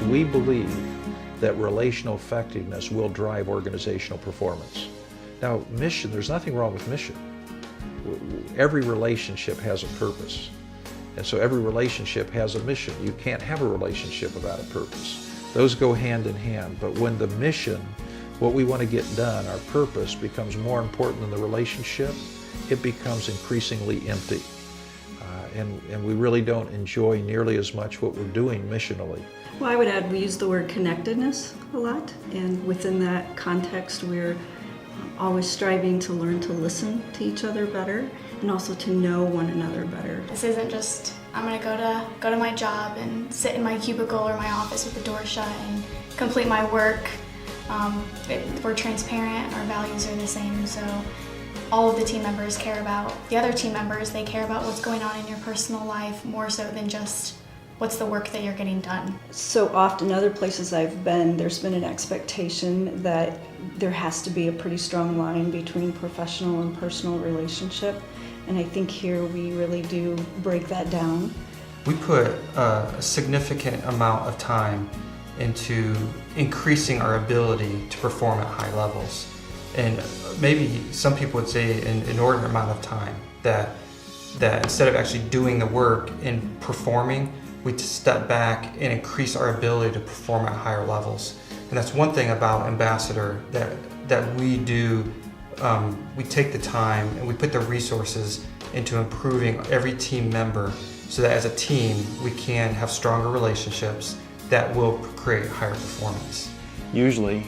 We believe that relational effectiveness will drive organizational performance. Now, mission, there's nothing wrong with mission. Every relationship has a purpose. And so every relationship has a mission. You can't have a relationship without a purpose. Those go hand in hand. But when the mission, what we want to get done, our purpose, becomes more important than the relationship, it becomes increasingly empty. And we really don't enjoy nearly as much what we're doing missionally. Well, I would add we use the word connectedness a lot, and within that context we're always striving to learn to listen to each other better and also to know one another better. This isn't just I'm going to go to my job and sit in my cubicle or my office with the door shut and complete my work. We're transparent, our values are the same, so all of the team members care about the other team members. They care about what's going on in your personal life more so than just what's the work that you're getting done. So often other places I've been, there's been an expectation that there has to be a pretty strong line between professional and personal relationship, and I think here we really do break that down. We put a significant amount of time into increasing our ability to perform at high levels. And maybe some people would say an inordinate amount of time, that instead of actually doing the work and performing, we just step back and increase our ability to perform at higher levels. And that's one thing about Ambassador that we do. We take the time and we put the resources into improving every team member so that as a team we can have stronger relationships that will create higher performance. Usually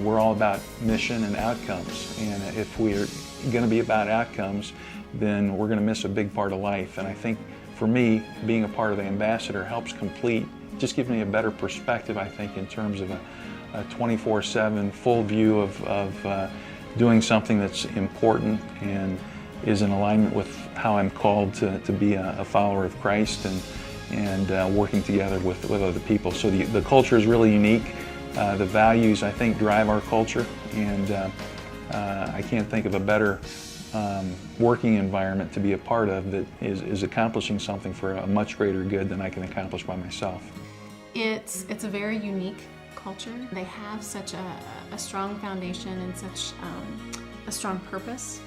we're all about mission and outcomes, and if we're going to be about outcomes, then we're going to miss a big part of life. And I think for me, being a part of the Ambassador helps complete, just gives me a better perspective, I think, in terms of a 24/7 full view of doing something that's important and is in alignment with how I'm called to be a follower of Christ and working together with other people. So the culture is really unique. The values, I think, drive our culture, and I can't think of a better working environment to be a part of that is accomplishing something for a much greater good than I can accomplish by myself. It's a very unique culture. They have such a strong foundation and such a strong purpose.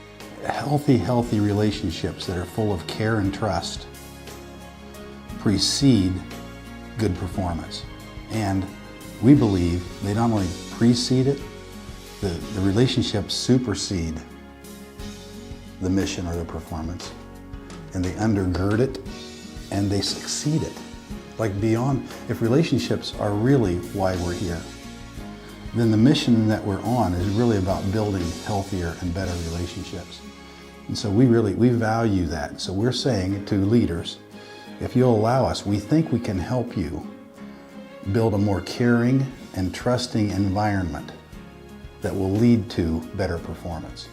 Healthy relationships that are full of care and trust precede good performance. And we believe they not only precede it, the relationships supersede the mission or the performance, and they undergird it and they succeed it. Like beyond, if relationships are really why we're here, then the mission that we're on is really about building healthier and better relationships. And so we value that. So we're saying to leaders, if you'll allow us, we think we can help you build a more caring and trusting environment that will lead to better performance.